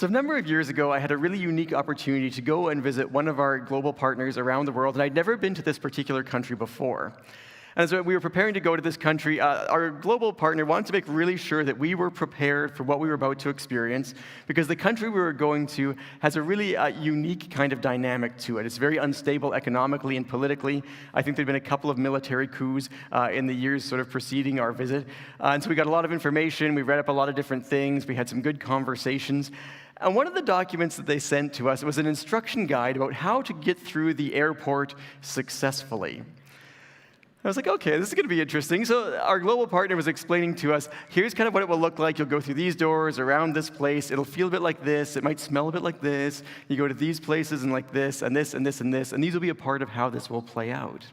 So a number of years ago, I had a really unique opportunity to go and visit one of our global partners around the world, and I'd never been to this particular country before. And as we were preparing to go to this country, our global partner wanted to make really sure that we were prepared for what we were about to experience, because the country we were going to has a really unique kind of dynamic to it. It's very unstable economically and politically. I think there had been a couple of military coups in the years sort of preceding our visit. And so we got a lot of information. We read up a lot of different things. We had some good conversations. And one of the documents that they sent to us was an instruction guide about how to get through the airport successfully. I was like, okay, this is going to be interesting. So our global partner was explaining to us, here's kind of what it will look like. You'll go through these doors, around this place. It'll feel a bit like this. It might smell a bit like this. You go to these places and like this, and this, and this, and this. And these will be a part of how this will play out.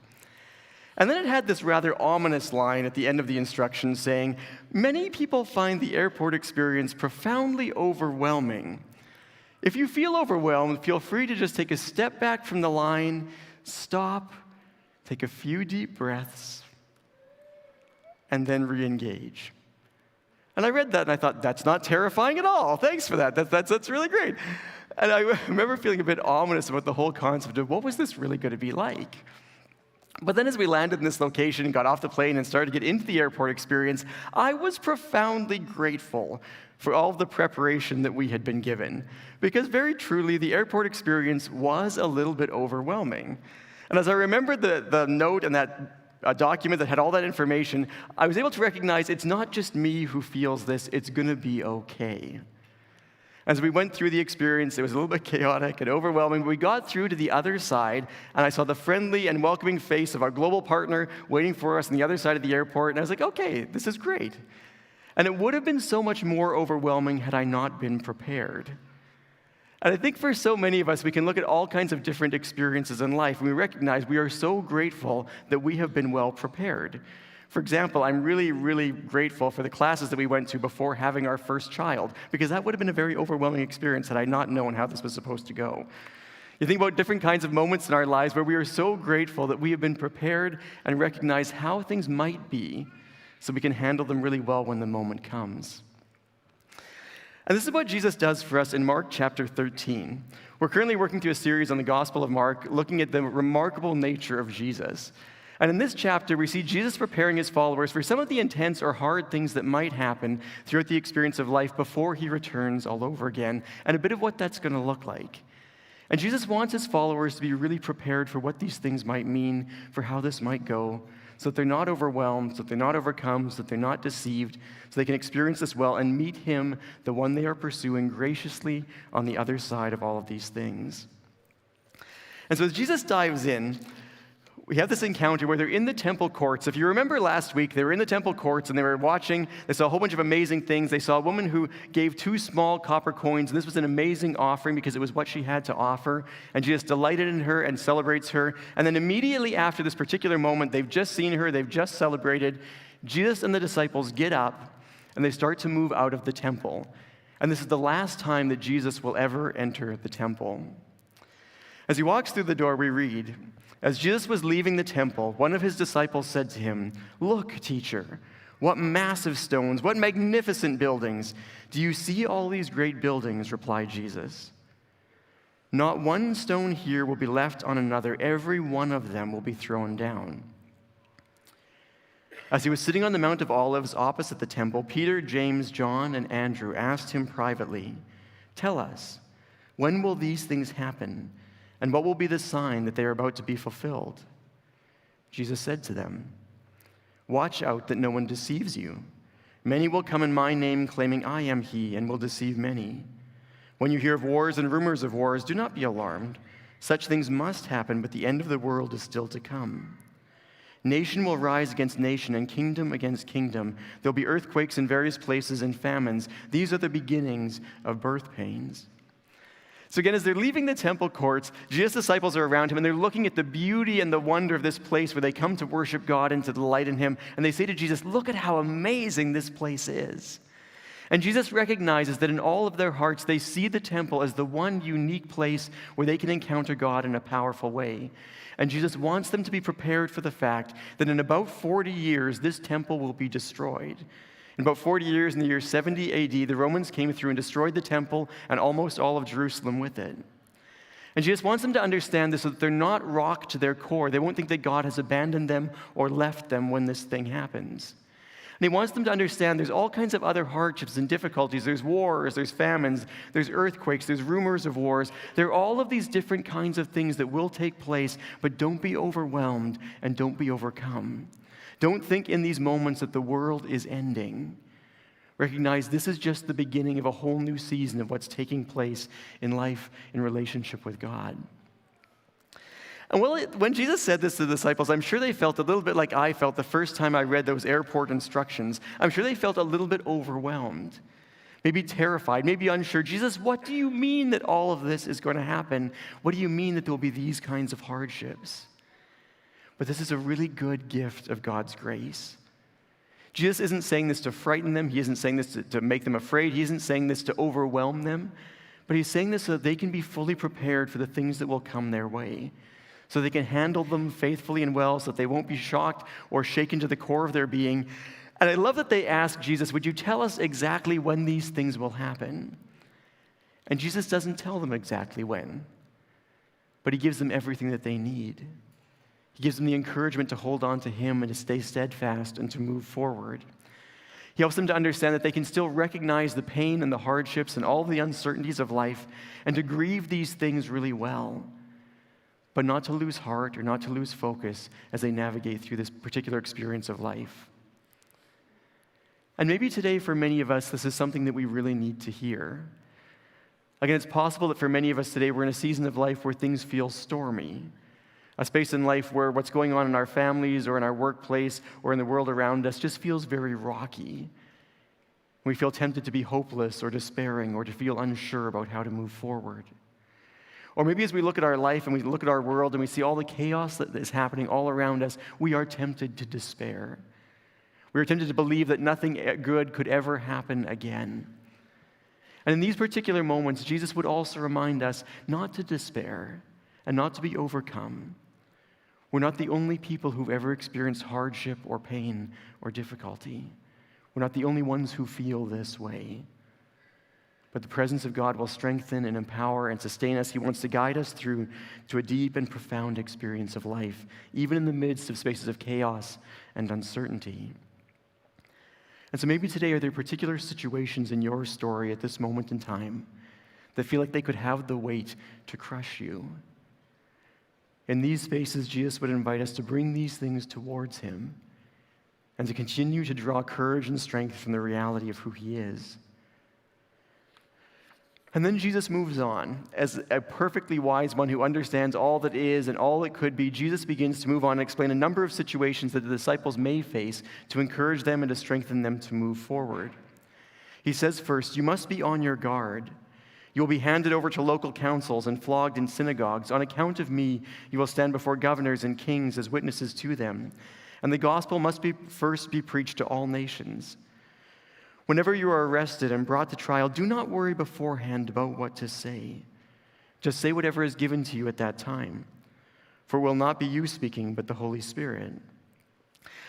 And then it had this rather ominous line at the end of the instructions saying, many people find the airport experience profoundly overwhelming. If you feel overwhelmed, feel free to just take a step back from the line, stop, take a few deep breaths, and then re-engage. And I read that and I thought, that's not terrifying at all. Thanks for that. That's really great. And I remember feeling a bit ominous about the whole concept of what was this really going to be like? But then as we landed in this location and got off the plane and started to get into the airport experience, I was profoundly grateful for all of the preparation that we had been given. Because very truly, the airport experience was a little bit overwhelming. And as I remembered the note and that document that had all that information, I was able to recognize it's not just me who feels this, it's going to be okay. As we went through the experience, it was a little bit chaotic and overwhelming, but we got through to the other side, and I saw the friendly and welcoming face of our global partner waiting for us on the other side of the airport, and I was like, okay, this is great. And it would have been so much more overwhelming had I not been prepared. And I think for so many of us, we can look at all kinds of different experiences in life, and we recognize we are so grateful that we have been well prepared. For example, I'm really, really grateful for the classes that we went to before having our first child, because that would have been a very overwhelming experience had I not known how this was supposed to go. You think about different kinds of moments in our lives where we are so grateful that we have been prepared and recognize how things might be so we can handle them really well when the moment comes. And this is what Jesus does for us in Mark chapter 13. We're currently working through a series on the Gospel of Mark, looking at the remarkable nature of Jesus. And in this chapter, we see Jesus preparing his followers for some of the intense or hard things that might happen throughout the experience of life before he returns all over again, and a bit of what that's going to look like. And Jesus wants his followers to be really prepared for what these things might mean, for how this might go, so that they're not overwhelmed, so that they're not overcome, so that they're not deceived, so they can experience this well and meet him, the one they are pursuing, graciously on the other side of all of these things. And so as Jesus dives in, we have this encounter where they're in the temple courts. If you remember last week, they were in the temple courts and they were watching. They saw a whole bunch of amazing things. They saw a woman who gave 2 small copper coins, and this was an amazing offering because it was what she had to offer. And Jesus delighted in her and celebrates her. And then immediately after this particular moment, they've just seen her, they've just celebrated, Jesus and the disciples get up and they start to move out of the temple. And this is the last time that Jesus will ever enter the temple. As he walks through the door, we read, as Jesus was leaving the temple, one of his disciples said to him, "Look, teacher, what massive stones, what magnificent buildings. Do you see all these great buildings?" replied Jesus. "Not one stone here will be left on another. Every one of them will be thrown down." As he was sitting on the Mount of Olives opposite the temple, Peter, James, John, and Andrew asked him privately, "Tell us, when will these things happen? And what will be the sign that they are about to be fulfilled?" Jesus said to them, "Watch out that no one deceives you. Many will come in my name claiming I am he and will deceive many. When you hear of wars and rumors of wars, do not be alarmed. Such things must happen, but the end of the world is still to come. Nation will rise against nation and kingdom against kingdom. There will be earthquakes in various places and famines. These are the beginnings of birth pains." So again, as they're leaving the temple courts, Jesus' disciples are around him, and they're looking at the beauty and the wonder of this place where they come to worship God and to delight in him. And they say to Jesus, "Look at how amazing this place is." And Jesus recognizes that in all of their hearts, they see the temple as the one unique place where they can encounter God in a powerful way. And Jesus wants them to be prepared for the fact that in about 40 years, this temple will be destroyed. In about 40 years, in the year 70 AD, the Romans came through and destroyed the temple and almost all of Jerusalem with it. And Jesus wants them to understand this so that they're not rocked to their core. They won't think that God has abandoned them or left them when this thing happens. And he wants them to understand there's all kinds of other hardships and difficulties. There's wars, there's famines, there's earthquakes, there's rumors of wars. There are all of these different kinds of things that will take place, but don't be overwhelmed and don't be overcome. Don't think in these moments that the world is ending. Recognize this is just the beginning of a whole new season of what's taking place in life in relationship with God. And when Jesus said this to the disciples, I'm sure they felt a little bit like I felt the first time I read those airport instructions. I'm sure they felt a little bit overwhelmed, maybe terrified, maybe unsure. Jesus, what do you mean that all of this is going to happen? What do you mean that there will be these kinds of hardships? But this is a really good gift of God's grace. Jesus isn't saying this to frighten them. He isn't saying this to make them afraid. He isn't saying this to overwhelm them. But he's saying this so that they can be fully prepared for the things that will come their way, so they can handle them faithfully and well, so that they won't be shocked or shaken to the core of their being. And I love that they ask Jesus, would you tell us exactly when these things will happen? And Jesus doesn't tell them exactly when, but he gives them everything that they need. He gives them the encouragement to hold on to him and to stay steadfast and to move forward. He helps them to understand that they can still recognize the pain and the hardships and all the uncertainties of life and to grieve these things really well, but not to lose heart or not to lose focus as they navigate through this particular experience of life. And maybe today for many of us, this is something that we really need to hear. Again, it's possible that for many of us today, we're in a season of life where things feel stormy, a space in life where what's going on in our families or in our workplace or in the world around us just feels very rocky. We feel tempted to be hopeless or despairing or to feel unsure about how to move forward. Or maybe as we look at our life and we look at our world and we see all the chaos that is happening all around us, we are tempted to despair. We are tempted to believe that nothing good could ever happen again. And in these particular moments, Jesus would also remind us not to despair and not to be overcome. We're not the only people who've ever experienced hardship or pain or difficulty. We're not the only ones who feel this way. But the presence of God will strengthen and empower and sustain us. He wants to guide us through to a deep and profound experience of life, even in the midst of spaces of chaos and uncertainty. And so maybe today, are there particular situations in your story at this moment in time that feel like they could have the weight to crush you? In these spaces, Jesus would invite us to bring these things towards him and to continue to draw courage and strength from the reality of who he is. And then Jesus moves on. As a perfectly wise one who understands all that is and all that could be, Jesus begins to move on and explain a number of situations that the disciples may face to encourage them and to strengthen them to move forward. He says first, you must be on your guard. You will be handed over to local councils and flogged in synagogues. On account of me, you will stand before governors and kings as witnesses to them. And the gospel must first be preached to all nations. Whenever you are arrested and brought to trial, do not worry beforehand about what to say. Just say whatever is given to you at that time. For it will not be you speaking, but the Holy Spirit.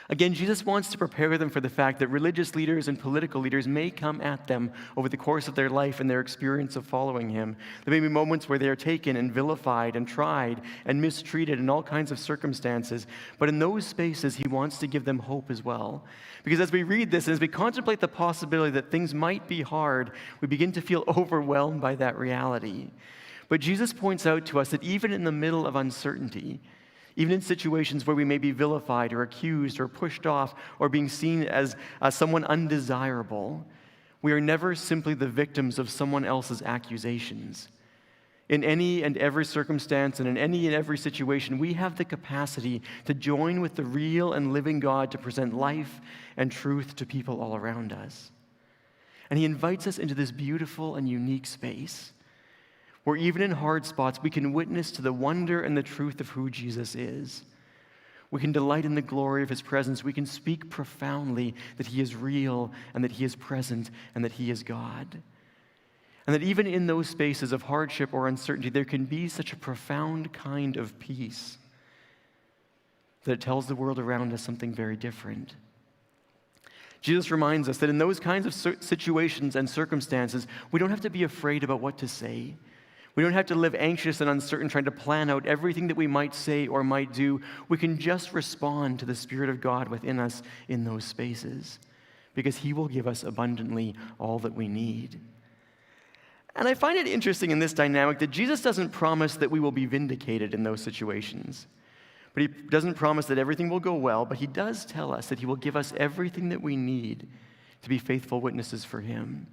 Again, Jesus wants to prepare them for the fact that religious leaders and political leaders may come at them over the course of their life and their experience of following him. There may be moments where they are taken and vilified and tried and mistreated in all kinds of circumstances. But in those spaces, he wants to give them hope as well. Because as we read this and as we contemplate the possibility that things might be hard, we begin to feel overwhelmed by that reality. But Jesus points out to us that even in the middle of uncertainty, even in situations where we may be vilified or accused or pushed off or being seen as someone undesirable, we are never simply the victims of someone else's accusations. In any and every circumstance and in any and every situation, we have the capacity to join with the real and living God to present life and truth to people all around us. And he invites us into this beautiful and unique space where even in hard spots, we can witness to the wonder and the truth of who Jesus is. We can delight in the glory of his presence. We can speak profoundly that he is real and that he is present and that he is God. And that even in those spaces of hardship or uncertainty, there can be such a profound kind of peace that it tells the world around us something very different. Jesus reminds us that in those kinds of situations and circumstances, we don't have to be afraid about what to say. We don't have to live anxious and uncertain, trying to plan out everything that we might say or might do. We can just respond to the Spirit of God within us in those spaces, because He will give us abundantly all that we need. And I find it interesting in this dynamic that Jesus doesn't promise that we will be vindicated in those situations. But He doesn't promise that everything will go well, but He does tell us that He will give us everything that we need to be faithful witnesses for Him.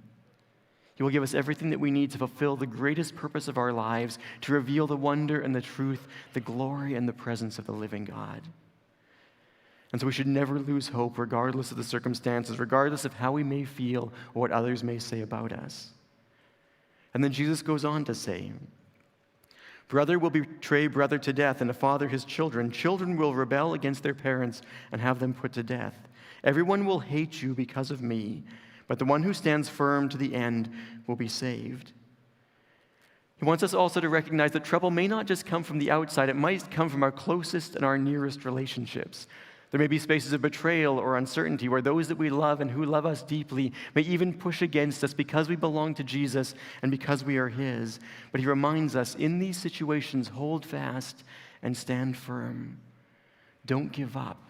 He will give us everything that we need to fulfill the greatest purpose of our lives, to reveal the wonder and the truth, the glory and the presence of the living God. And so we should never lose hope, regardless of the circumstances, regardless of how we may feel or what others may say about us. And then Jesus goes on to say, brother will betray brother to death, and a father his children. Children will rebel against their parents and have them put to death. Everyone will hate you because of me, but the one who stands firm to the end will be saved. He wants us also to recognize that trouble may not just come from the outside. It might come from our closest and our nearest relationships. There may be spaces of betrayal or uncertainty where those that we love and who love us deeply may even push against us because we belong to Jesus and because we are His. But He reminds us, in these situations, hold fast and stand firm. Don't give up,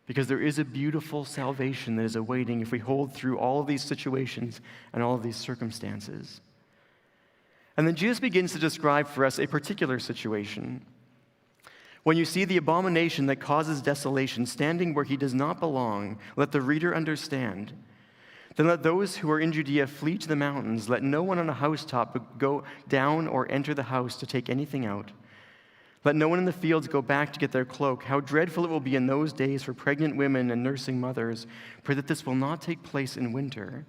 because there is a beautiful salvation that is awaiting if we hold through all of these situations and all of these circumstances. And then Jesus begins to describe for us a particular situation. When you see the abomination that causes desolation standing where he does not belong, let the reader understand. Then let those who are in Judea flee to the mountains. Let no one on a housetop go down or enter the house to take anything out. Let no one in the fields go back to get their cloak. How dreadful it will be in those days for pregnant women and nursing mothers. Pray that this will not take place in winter,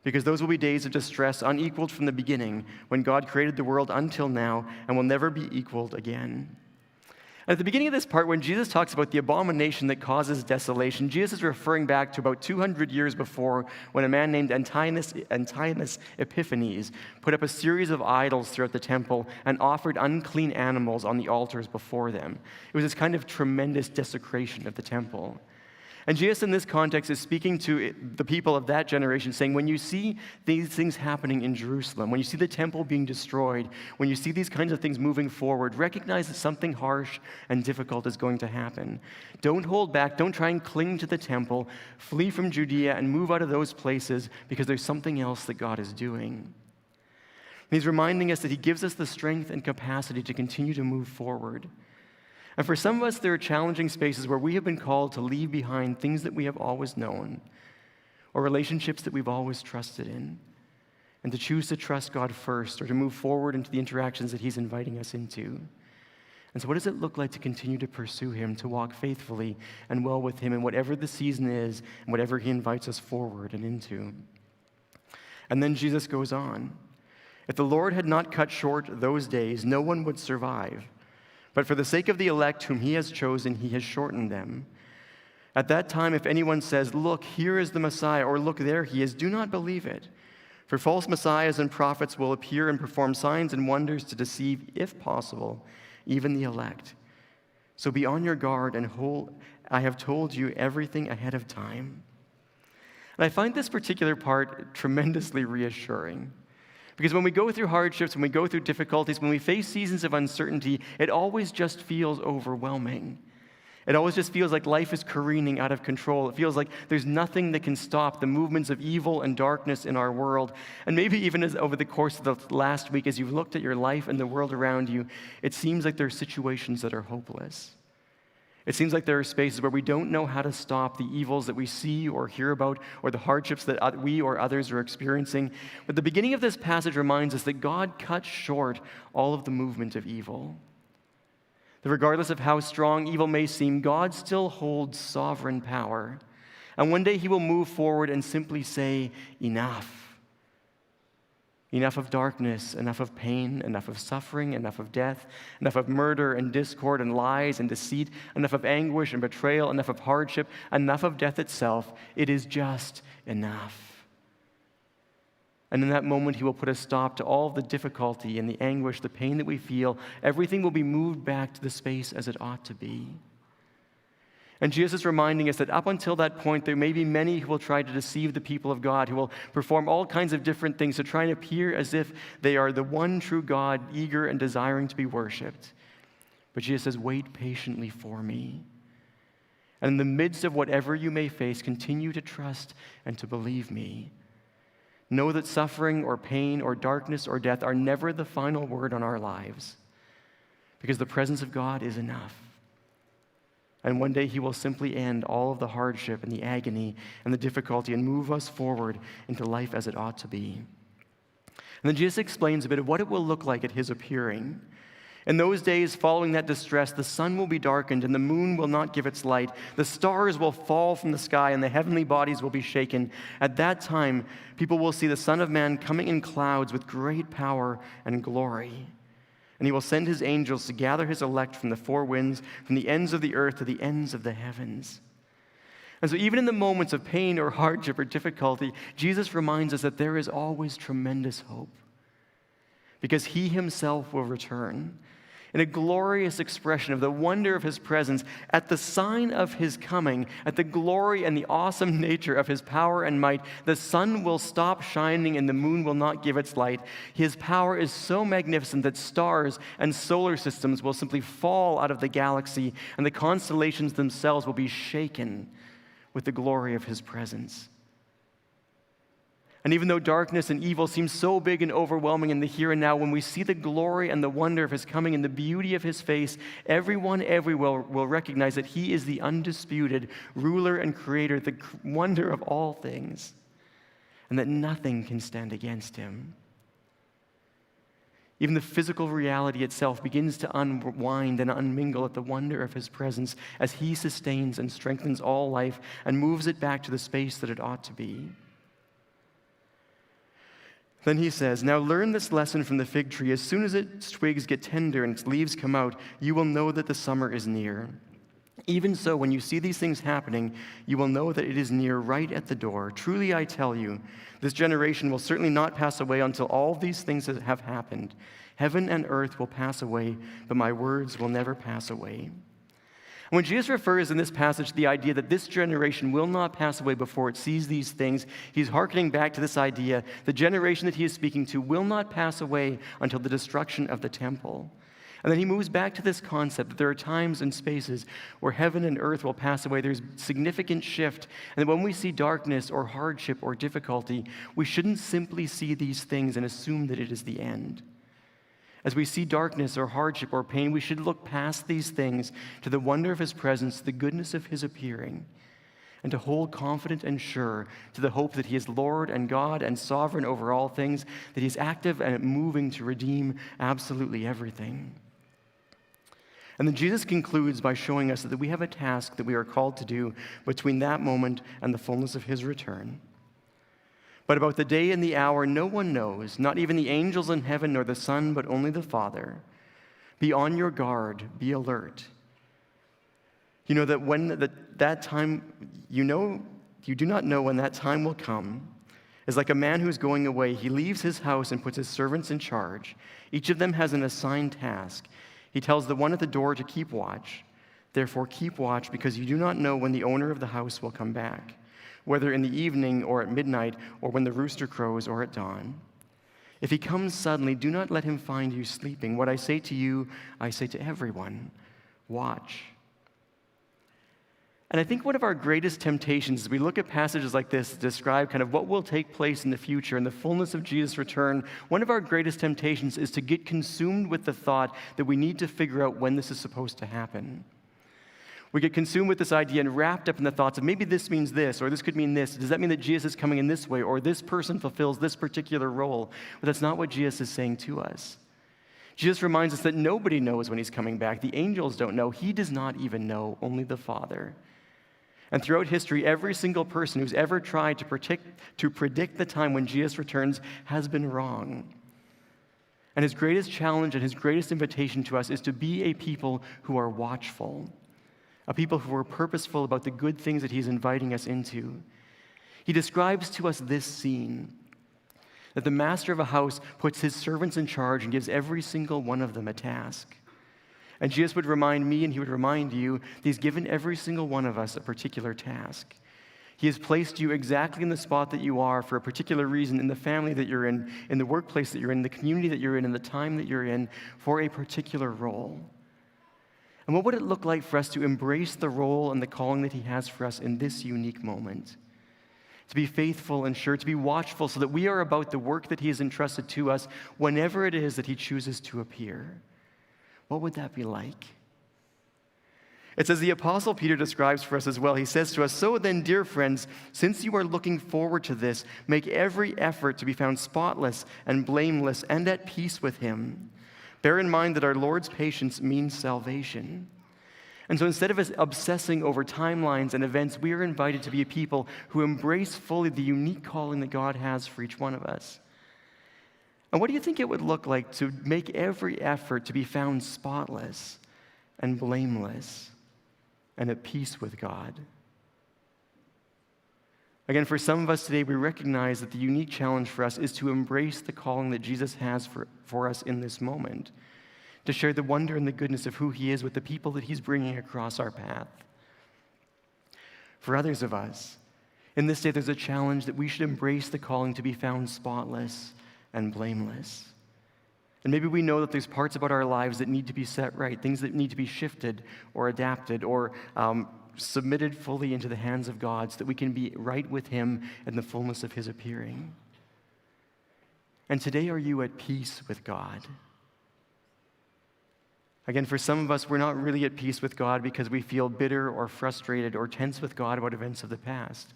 because those will be days of distress unequaled from the beginning, when God created the world until now, and will never be equaled again. At the beginning of this part, when Jesus talks about the abomination that causes desolation, Jesus is referring back to about 200 years before, when a man named Antiochus Epiphanes put up a series of idols throughout the temple and offered unclean animals on the altars before them. It was this kind of tremendous desecration of the temple. And Jesus, in this context, is speaking to the people of that generation, saying, when you see these things happening in Jerusalem, when you see the temple being destroyed, when you see these kinds of things moving forward, recognize that something harsh and difficult is going to happen. Don't hold back. Don't try and cling to the temple. Flee from Judea and move out of those places, because there's something else that God is doing. And He's reminding us that He gives us the strength and capacity to continue to move forward. And for some of us, there are challenging spaces where we have been called to leave behind things that we have always known, or relationships that we've always trusted in, and to choose to trust God first, or to move forward into the interactions that He's inviting us into. And so what does it look like to continue to pursue Him, to walk faithfully and well with Him in whatever the season is, and whatever He invites us forward and into? And then Jesus goes on. If the Lord had not cut short those days, no one would survive. But for the sake of the elect whom He has chosen, He has shortened them. At that time, if anyone says, look, here is the Messiah, or look, there He is, do not believe it. For false messiahs and prophets will appear and perform signs and wonders to deceive, if possible, even the elect. So be on your guard and I have told you everything ahead of time. And I find this particular part tremendously reassuring. Because when we go through hardships, when we go through difficulties, when we face seasons of uncertainty, it always just feels overwhelming. It always just feels like life is careening out of control. It feels like there's nothing that can stop the movements of evil and darkness in our world. And maybe even as over the course of the last week, as you've looked at your life and the world around you, it seems like there are situations that are hopeless. It seems like there are spaces where we don't know how to stop the evils that we see or hear about, or the hardships that we or others are experiencing. But the beginning of this passage reminds us that God cuts short all of the movement of evil. That regardless of how strong evil may seem, God still holds sovereign power. And one day He will move forward and simply say, enough. Enough of darkness, enough of pain, enough of suffering, enough of death, enough of murder and discord and lies and deceit, enough of anguish and betrayal, enough of hardship, enough of death itself. It is just enough. And in that moment, He will put a stop to all the difficulty and the anguish, the pain that we feel. Everything will be moved back to the space as it ought to be. And Jesus is reminding us that up until that point, there may be many who will try to deceive the people of God, who will perform all kinds of different things to try and appear as if they are the one true God, eager and desiring to be worshipped. But Jesus says, wait patiently for me. And in the midst of whatever you may face, continue to trust and to believe me. Know that suffering or pain or darkness or death are never the final word on our lives, because the presence of God is enough. And one day he will simply end all of the hardship and the agony and the difficulty and move us forward into life as it ought to be. And then Jesus explains a bit of what it will look like at his appearing. In those days following that distress, the sun will be darkened and the moon will not give its light. The stars will fall from the sky and the heavenly bodies will be shaken. At that time, people will see the Son of Man coming in clouds with great power and glory. And he will send his angels to gather his elect from the four winds, from the ends of the earth to the ends of the heavens. And so even in the moments of pain or hardship or difficulty, Jesus reminds us that there is always tremendous hope, because he himself will return in a glorious expression of the wonder of his presence. At the sign of his coming, at the glory and the awesome nature of his power and might, the sun will stop shining and the moon will not give its light. His power is so magnificent that stars and solar systems will simply fall out of the galaxy, and the constellations themselves will be shaken with the glory of his presence. And even though darkness and evil seem so big and overwhelming in the here and now, when we see the glory and the wonder of his coming and the beauty of his face, everyone everywhere will recognize that he is the undisputed ruler and creator, the wonder of all things, and that nothing can stand against him. Even the physical reality itself begins to unwind and unmingle at the wonder of his presence as he sustains and strengthens all life and moves it back to the space that it ought to be. Then he says, now learn this lesson from the fig tree. As soon as its twigs get tender and its leaves come out, you will know that the summer is near. Even so, when you see these things happening, you will know that it is near, right at the door. Truly I tell you, this generation will certainly not pass away until all these things have happened. Heaven and earth will pass away, but my words will never pass away. When Jesus refers in this passage to the idea that this generation will not pass away before it sees these things, he's hearkening back to this idea: the generation that he is speaking to will not pass away until the destruction of the temple. And then he moves back to this concept that there are times and spaces where heaven and earth will pass away. There's significant shift. And that when we see darkness or hardship or difficulty, we shouldn't simply see these things and assume that it is the end. As we see darkness or hardship or pain, we should look past these things to the wonder of his presence, the goodness of his appearing, and to hold confident and sure to the hope that he is Lord and God and sovereign over all things, that he is active and moving to redeem absolutely everything. And then Jesus concludes by showing us that we have a task that we are called to do between that moment and the fullness of his return. But about the day and the hour no one knows, not even the angels in heaven nor the Son, but only the Father. Be on your guard, be alert. You know that when that time, you do not know when that time will come. Is like a man who's going away. He leaves his house and puts his servants in charge. Each of them has an assigned task. He tells the one at the door to keep watch. Therefore keep watch, because you do not know when the owner of the house will come back, whether in the evening or at midnight or when the rooster crows or at dawn. If he comes suddenly, do not let him find you sleeping. What I say to you, I say to everyone, watch. And I think one of our greatest temptations as we look at passages like this to describe kind of what will take place in the future and the fullness of Jesus' return, one of our greatest temptations is to get consumed with the thought that we need to figure out when this is supposed to happen. We get consumed with this idea and wrapped up in the thoughts of maybe this means this, or this could mean this. Does that mean that Jesus is coming in this way, or this person fulfills this particular role? But that's not what Jesus is saying to us. Jesus reminds us that nobody knows when he's coming back. The angels don't know. He does not even know, only the Father. And throughout history, every single person who's ever tried to predict the time when Jesus returns has been wrong. And his greatest challenge and his greatest invitation to us is to be a people who are watchful, a people who are purposeful about the good things that he's inviting us into. He describes to us this scene, that the master of a house puts his servants in charge and gives every single one of them a task. And Jesus would remind me, and he would remind you, that he's given every single one of us a particular task. He has placed you exactly in the spot that you are for a particular reason, in the family that you're in the workplace that you're in the community that you're in the time that you're in, for a particular role. And what would it look like for us to embrace the role and the calling that he has for us in this unique moment? To be faithful and sure, to be watchful so that we are about the work that he has entrusted to us whenever it is that he chooses to appear. What would that be like? It's as the Apostle Peter describes for us as well. He says to us, "So then, dear friends, since you are looking forward to this, make every effort to be found spotless and blameless and at peace with him. Bear in mind that our Lord's patience means salvation." And so instead of us obsessing over timelines and events, we are invited to be a people who embrace fully the unique calling that God has for each one of us. And what do you think it would look like to make every effort to be found spotless and blameless and at peace with God? Again, for some of us today, we recognize that the unique challenge for us is to embrace the calling that Jesus has for us in this moment, to share the wonder and the goodness of who he is with the people that he's bringing across our path. For others of us, in this day, there's a challenge that we should embrace the calling to be found spotless and blameless. And maybe we know that there's parts about our lives that need to be set right, things that need to be shifted or adapted or submitted fully into the hands of God so that we can be right with him in the fullness of his appearing. And today, are you at peace with God? Again, for some of us, we're not really at peace with God because we feel bitter or frustrated or tense with God about events of the past.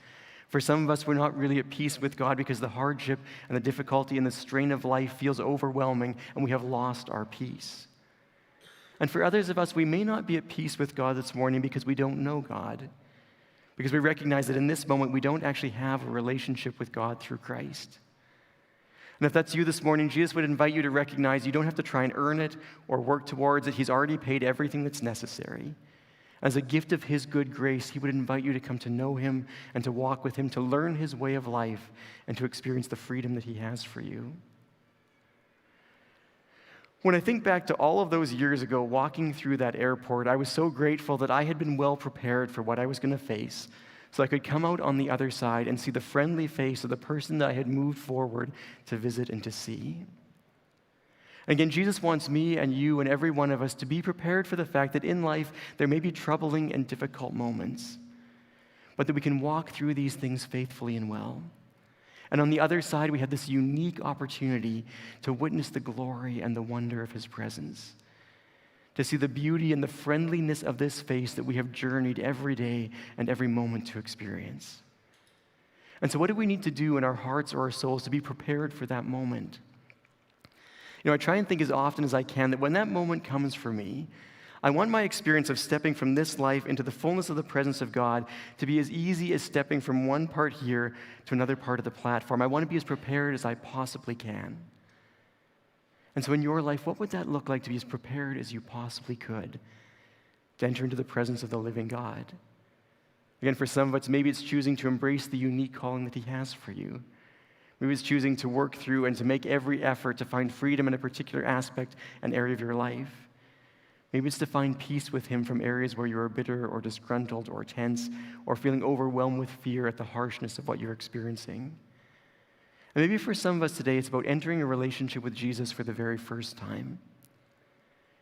For some of us, we're not really at peace with God because the hardship and the difficulty and the strain of life feels overwhelming and we have lost our peace. And for others of us, we may not be at peace with God this morning because we don't know God, because we recognize that in this moment we don't actually have a relationship with God through Christ. And if that's you this morning, Jesus would invite you to recognize you don't have to try and earn it or work towards it. He's already paid everything that's necessary. As a gift of his good grace, he would invite you to come to know him and to walk with him, to learn his way of life and to experience the freedom that he has for you. When I think back to all of those years ago walking through that airport, I was so grateful that I had been well prepared for what I was going to face, so I could come out on the other side and see the friendly face of the person that I had moved forward to visit and to see. And again, Jesus wants me and you and every one of us to be prepared for the fact that in life there may be troubling and difficult moments, but that we can walk through these things faithfully and well. And on the other side, we have this unique opportunity to witness the glory and the wonder of his presence, to see the beauty and the friendliness of this face that we have journeyed every day and every moment to experience. And so what do we need to do in our hearts or our souls to be prepared for that moment? I try and think as often as I can that when that moment comes for me, I want my experience of stepping from this life into the fullness of the presence of God to be as easy as stepping from one part here to another part of the platform. I want to be as prepared as I possibly can. And so in your life, what would that look like to be as prepared as you possibly could to enter into the presence of the living God? Again, for some of us, maybe it's choosing to embrace the unique calling that he has for you. Maybe it's choosing to work through and to make every effort to find freedom in a particular aspect and area of your life. Maybe it's to find peace with him from areas where you are bitter or disgruntled or tense or feeling overwhelmed with fear at the harshness of what you're experiencing. And maybe for some of us today, it's about entering a relationship with Jesus for the very first time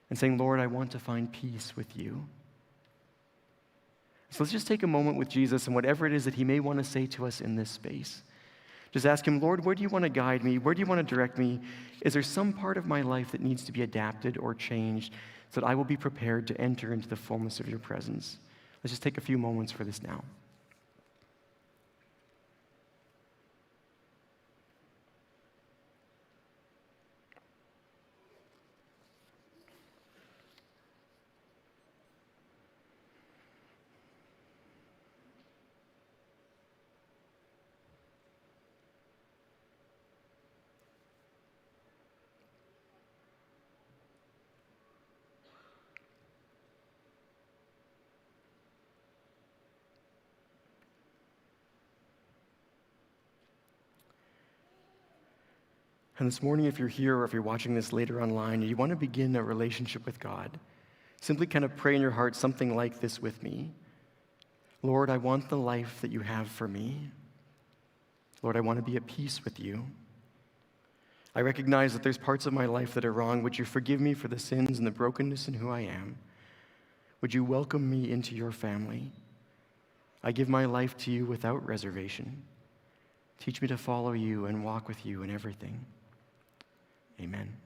and saying, Lord, I want to find peace with you. So let's just take a moment with Jesus and whatever it is that he may want to say to us in this space. Just ask him, Lord, where do you want to guide me? Where do you want to direct me? Is there some part of my life that needs to be adapted or changed so that I will be prepared to enter into the fullness of your presence? Let's just take a few moments for this now. And this morning, if you're here or if you're watching this later online, and you want to begin a relationship with God, simply kind of pray in your heart something like this with me. Lord, I want the life that you have for me. Lord, I want to be at peace with you. I recognize that there's parts of my life that are wrong. Would you forgive me for the sins and the brokenness in who I am? Would you welcome me into your family? I give my life to you without reservation. Teach me to follow you and walk with you in everything. Amen.